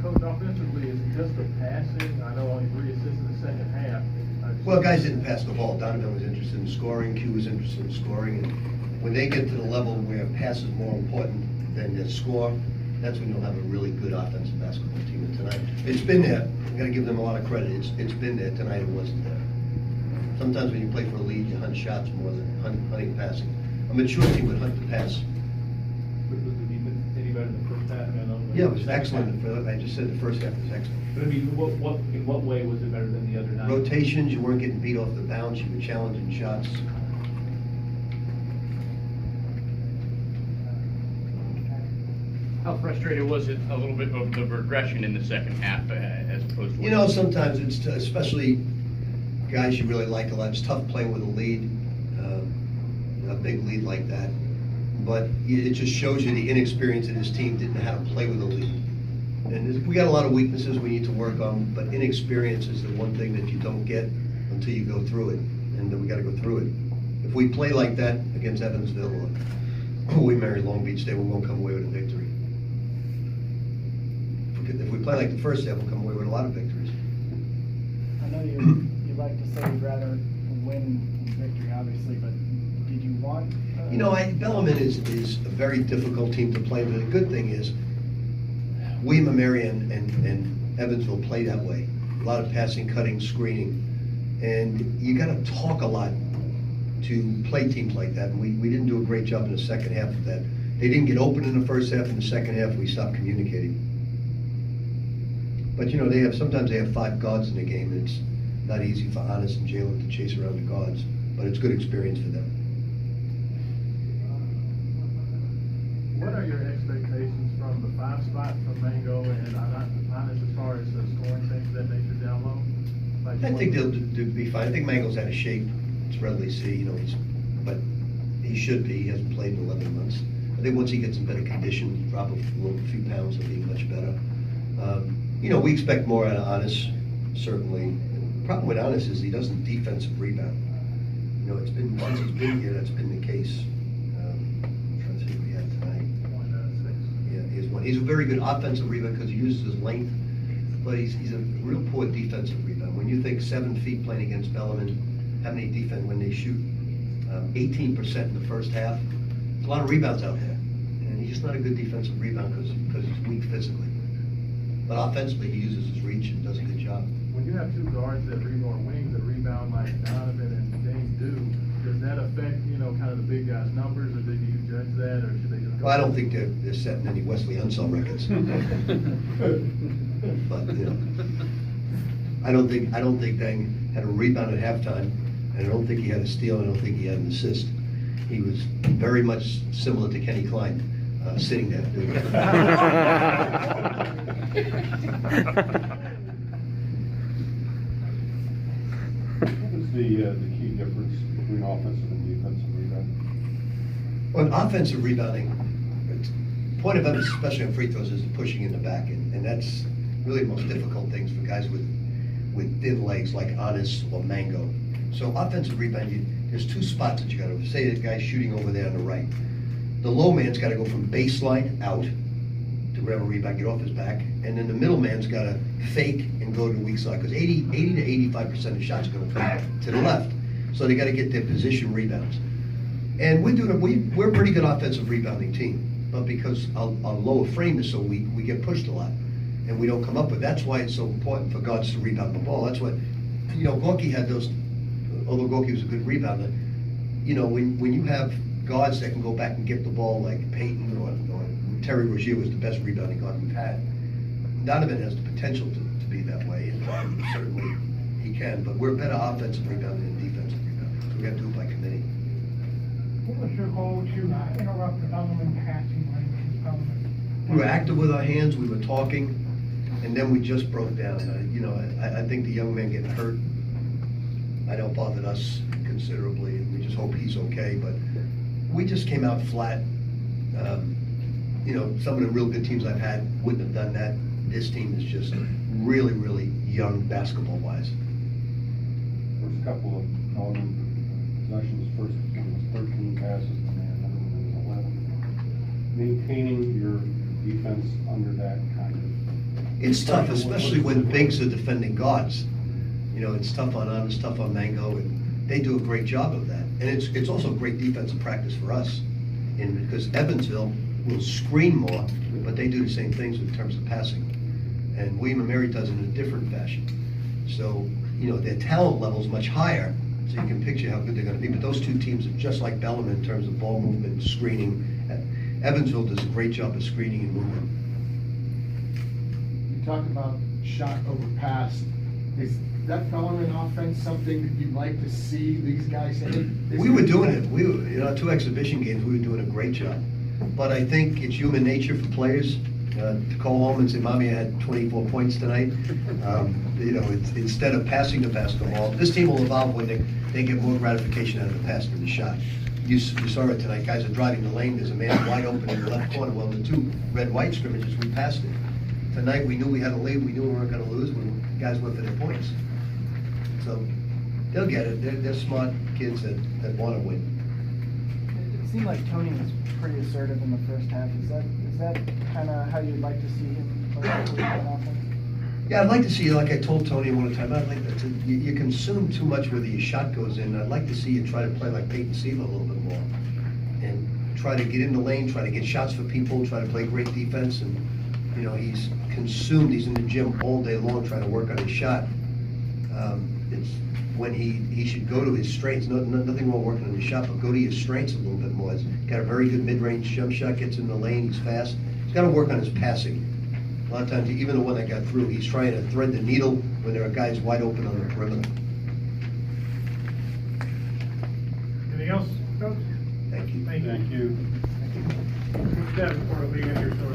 Coach, offensively, is it just the passing? I know only 3 assists in the second half. Well, guys didn't pass the ball. Donovan was interested in scoring. Q was interested in scoring. And when they get to the level where pass is more important than their score, that's when you'll have a really good offensive basketball team. And tonight, it's been there. I'm going to give them a lot of credit. It's been there. Tonight, it wasn't there. Sometimes when you play for a lead, you hunt shots more than hunting passing. A mature team would hunt the pass. Was the defense any better in the first half? Yeah, it was excellent. I just said the first half was excellent. But I mean, in what way was it better than the other night? Rotations, you weren't getting beat off the bounce. You were challenging shots. How frustrated was it a little bit of the regression in the second half as opposed to? You know, sometimes it's especially guys you really like a lot. It's tough playing with a lead, a big lead like that. But it just shows you the inexperience of this team didn't know how to play with a lead. And we got a lot of weaknesses we need to work on, but inexperience is the one thing that you don't get until you go through it, and then we got to go through it. If we play like that against Evansville or we marry Long Beach State, we won't come away with a victory. If we play like the first half, we'll come away with a lot of victories. I know you like to say you'd rather win victory, obviously, but did you want? You know, Bellarmine is a very difficult team to play, but the good thing is William & Mary and Evansville play that way. A lot of passing, cutting, screening. And you got to talk a lot to play teams like that. And we didn't do a great job in the second half of that. They didn't get open in the first half. In the second half, we stopped communicating. But, you know, sometimes they have 5 guards in the game, and it's not easy for Honest and Jalen to chase around the guards. But it's good experience for them. What are your expectations from the 5 spot from Mango and Honest as far as scoring things of that nature down low? I think they'll be fine. I think Mango's out of shape. It's readily see, you know, but he should be. He hasn't played in 11 months. I think once he gets in better condition, drop a few pounds, he'll be much better. You know, we expect more out of Honest, certainly. The problem with Honest is he doesn't defensive rebound. You know, it's been since he's been here, that's been the case. I'm trying to see what we had tonight. 1-6. Yeah, he has one. He's a very good offensive rebound because he uses his length, but he's a real poor defensive rebound. When you think 7 feet playing against Bellarmine, how many defense when they shoot 18% in the first half? There's a lot of rebounds out there, and he's just not a good defensive rebound because he's weak physically. But offensively, he uses his reach and does a good job. When you have 2 guards that rebound, wings that rebound like Donovan and James do, does that affect, you know, kind of the big guys' numbers, or do you judge that, or should they just go? Well, I don't think they're setting any Wesley Unseld records. But, you know, I don't think Dang had a rebound at halftime, and I don't think he had a steal, I don't think he had an assist. He was very much similar to Kenny Klein, sitting there. What was the key difference between offensive and defensive rebounding? On offensive rebounding, point of emphasis, especially on free throws, is the pushing in the back, and that's really the most difficult things for guys with thin legs like Honest or Mango. So offensive rebound, there's 2 spots that you got to say the guy's shooting over there on the right. The low man's got to go from baseline out to grab a rebound, get off his back, and then the middle man's got to fake and go to the weak side because 80 to 85% of shots are going to come to the left. So they got to get their position rebounds. And we're a pretty good offensive rebounding team, but because our lower frame is so weak, we get pushed a lot, and we don't come up with. That's why it's so important for guards to rebound the ball. That's what, you know, Gorky had those. Although Gorky was a good rebounder, you know, when you have guards that can go back and get the ball like Peyton or Terry Rozier was the best rebounding guard we've had. Donovan has the potential to be that way, and certainly he can. But we're better offensive rebounding than defensive rebounding, so we got to do it by committee. What was your goal to interrupt the Bellarmine passing lane? We were active with our hands, we were talking, and then we just broke down. You know, I think the young man getting hurt, I know bothered us considerably, and we just hope he's okay, but we just came out flat. You know, some of the real good teams I've had wouldn't have done that. This team is just really, really young basketball-wise. First couple of possessions, first one was 13 passes, and then another one was 11. Maintaining your defense under that kind of It's tough, especially when bigs are defending guards. You know, it's tough on Honest, tough on Mango, and they do a great job of that. And it's also great defensive practice for us, because Evansville will screen more, but they do the same things in terms of passing. And William and Mary does it in a different fashion. So, you know, their talent level is much higher, so you can picture how good they're gonna be. But those two teams are just like Bellarmine in terms of ball movement, screening. Evansville does a great job of screening and movement. You talk about shot over pass. Is that Bellarmine offense something that you'd like to see these guys in? We were doing it. We were, you know, 2 exhibition games, we were doing a great job. But I think it's human nature for players to call home and say, "Mommy, I had 24 points tonight." You know, instead of passing the basketball, this team will evolve when they get more gratification out of the pass than the shot. You saw it tonight. Guys are driving the lane. There's a man wide open in the left corner. Well, the 2 red-white scrimmages, we passed it. Tonight, we knew we had a lead. We knew we weren't going to lose when guys went for their points. So they'll get it. They're smart kids that want to win. It seemed like Tony was pretty assertive in the first half. Is that kind of how you'd like to see him play on offense? Yeah, I'd like to see, like I told Tony one time, I'd like that you consume too much whether your shot goes in. I'd like to see you try to play like Peyton Seaver a little bit more, and try to get in the lane, try to get shots for people, try to play great defense. And you know, he's consumed. He's in the gym all day long trying to work on his shot. It's when he should go to his strengths. Nothing wrong working on his shot, but go to his strengths a little bit more. He's got a very good mid-range jump shot, gets in the lane, he's fast. He's got to work on his passing. A lot of times, even the one that got through, he's trying to thread the needle when there are guys wide open on the perimeter. Anything else, Coach? Thank you. Thank you. Thank you. Step before we leave it here, so